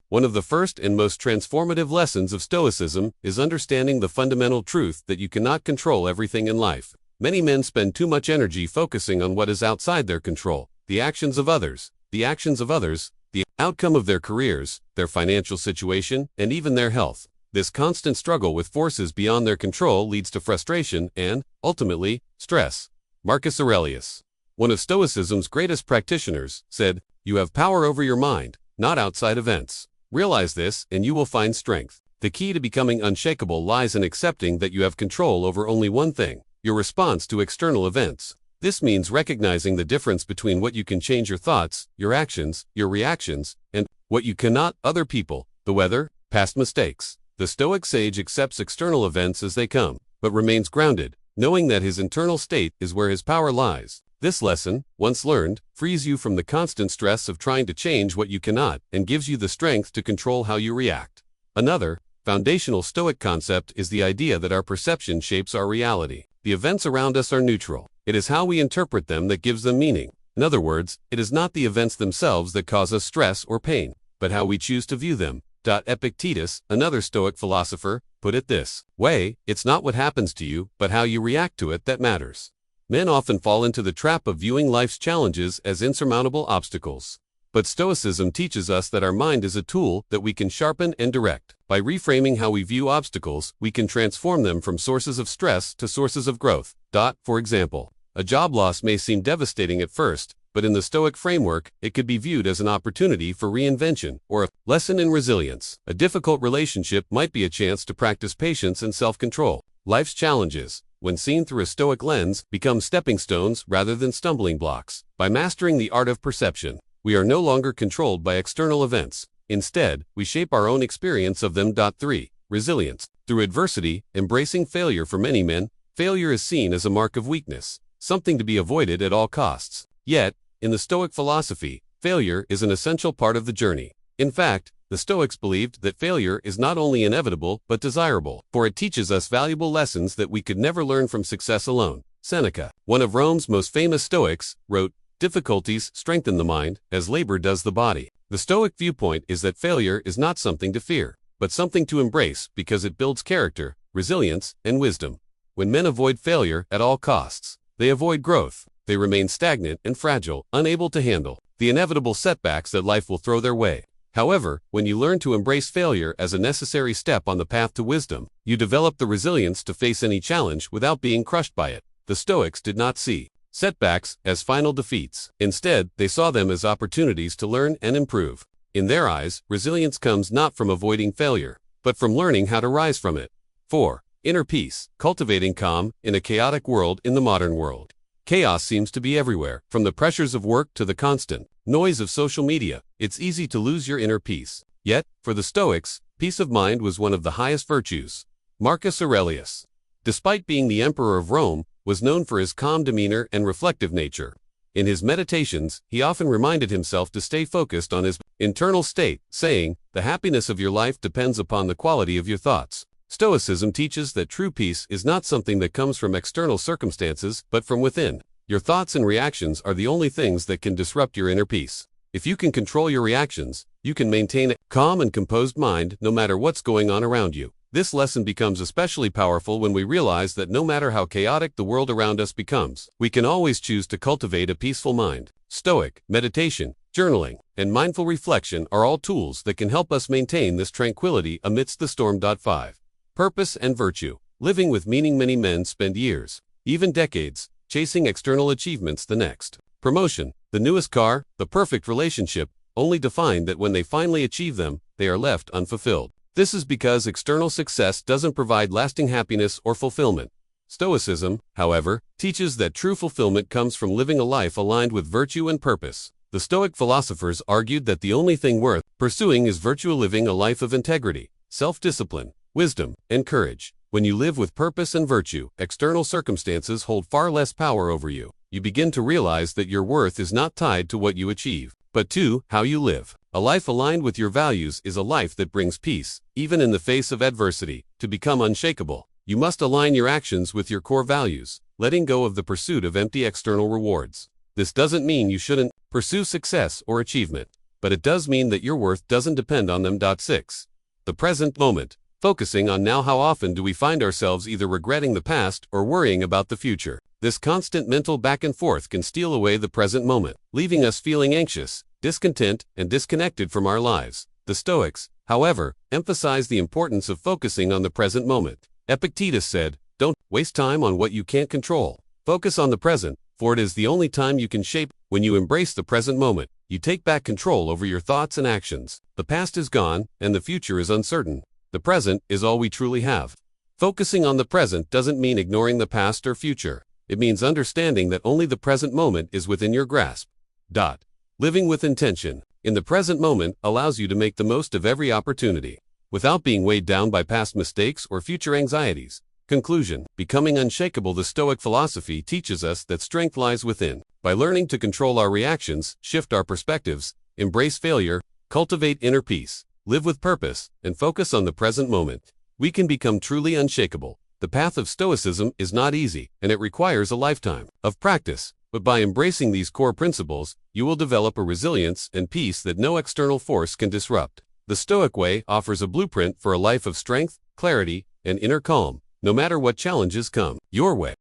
One of the first and most transformative lessons of Stoicism is understanding the fundamental truth that you cannot control everything in life. Many men spend too much energy focusing on what is outside their control, the actions of others, the outcome of their careers, their financial situation, and even their health. This constant struggle with forces beyond their control leads to frustration and, ultimately, stress. Marcus Aurelius, one of Stoicism's greatest practitioners, said, "You have power over your mind, not outside events. Realize this, and you will find strength." The key to becoming unshakable lies in accepting that you have control over only one thing: your response to external events. This means recognizing the difference between what you can change, your thoughts, your actions, your reactions, and what you cannot, other people, the weather, past mistakes. The Stoic sage accepts external events as they come, but remains grounded, knowing that his internal state is where his power lies. This lesson, once learned, frees you from the constant stress of trying to change what you cannot and gives you the strength to control how you react. Another, foundational Stoic concept is the idea that our perception shapes our reality. The events around us are neutral. It is how we interpret them that gives them meaning. In other words, it is not the events themselves that cause us stress or pain, but how we choose to view them. Epictetus, another Stoic philosopher, put it this way: it's not what happens to you, but how you react to it that matters. Men often fall into the trap of viewing life's challenges as insurmountable obstacles. But Stoicism teaches us that our mind is a tool that we can sharpen and direct. By reframing how we view obstacles, we can transform them from sources of stress to sources of growth. For example, a job loss may seem devastating at first, but in the Stoic framework, it could be viewed as an opportunity for reinvention or a lesson in resilience. A difficult relationship might be a chance to practice patience and self-control. Life's challenges, when seen through a Stoic lens, become stepping stones rather than stumbling blocks. By mastering the art of perception, we are no longer controlled by external events. Instead, we shape our own experience of them. 3. Resilience. Through adversity, embracing failure. For many men, failure is seen as a mark of weakness, something to be avoided at all costs. Yet, in the Stoic philosophy, failure is an essential part of the journey. In fact, the Stoics believed that failure is not only inevitable but desirable, for it teaches us valuable lessons that we could never learn from success alone. Seneca, one of Rome's most famous Stoics, wrote, "Difficulties strengthen the mind, as labor does the body." The Stoic viewpoint is that failure is not something to fear, but something to embrace because it builds character, resilience, and wisdom. When men avoid failure at all costs, they avoid growth. They remain stagnant and fragile, unable to handle the inevitable setbacks that life will throw their way. However, when you learn to embrace failure as a necessary step on the path to wisdom, you develop the resilience to face any challenge without being crushed by it. The Stoics did not see setbacks as final defeats. Instead, they saw them as opportunities to learn and improve. In their eyes, resilience comes not from avoiding failure, but from learning how to rise from it. 4. Inner peace. Cultivating calm in a chaotic world. In the modern world, chaos seems to be everywhere, from the pressures of work to the constant noise of social media. It's easy to lose your inner peace. Yet, for the Stoics, peace of mind was one of the highest virtues. Marcus Aurelius, despite being the emperor of Rome, was known for his calm demeanor and reflective nature. In his meditations, he often reminded himself to stay focused on his internal state, saying, "The happiness of your life depends upon the quality of your thoughts." Stoicism teaches that true peace is not something that comes from external circumstances, but from within. Your thoughts and reactions are the only things that can disrupt your inner peace. If you can control your reactions, you can maintain a calm and composed mind no matter what's going on around you. This lesson becomes especially powerful when we realize that no matter how chaotic the world around us becomes, we can always choose to cultivate a peaceful mind. Stoic meditation, journaling, and mindful reflection are all tools that can help us maintain this tranquility amidst the storm. 5. Purpose and virtue. Living with meaning. Many men spend years, even decades, chasing external achievements, the next promotion, the newest car, the perfect relationship, only to find that when they finally achieve them, they are left unfulfilled. This is because external success doesn't provide lasting happiness or fulfillment. Stoicism, however, teaches that true fulfillment comes from living a life aligned with virtue and purpose. The Stoic philosophers argued that the only thing worth pursuing is virtue, living a life of integrity, self-discipline, wisdom, and courage. When you live with purpose and virtue, external circumstances hold far less power over you. You begin to realize that your worth is not tied to what you achieve, but to how you live. A life aligned with your values is a life that brings peace, even in the face of adversity. To become unshakable, you must align your actions with your core values, letting go of the pursuit of empty external rewards. This doesn't mean you shouldn't pursue success or achievement, but it does mean that your worth doesn't depend on them. 6. The present moment. Focusing on now. How often do we find ourselves either regretting the past or worrying about the future? This constant mental back and forth can steal away the present moment, leaving us feeling anxious, discontent, and disconnected from our lives. The Stoics, however, emphasize the importance of focusing on the present moment. Epictetus said, "Don't waste time on what you can't control. Focus on the present, for it is the only time you can shape." When you embrace the present moment, you take back control over your thoughts and actions. The past is gone, and the future is uncertain. The present is all we truly have. Focusing on the present doesn't mean ignoring the past or future. It means understanding that only the present moment is within your grasp. Living with intention in the present moment allows you to make the most of every opportunity, without being weighed down by past mistakes or future anxieties. Conclusion: becoming unshakable. The Stoic philosophy teaches us that strength lies within. By learning to control our reactions, shift our perspectives, embrace failure, cultivate inner peace, live with purpose, and focus on the present moment, we can become truly unshakable. The path of Stoicism is not easy, and it requires a lifetime of practice. But by embracing these core principles, you will develop a resilience and peace that no external force can disrupt. The Stoic way offers a blueprint for a life of strength, clarity, and inner calm, no matter what challenges come your way.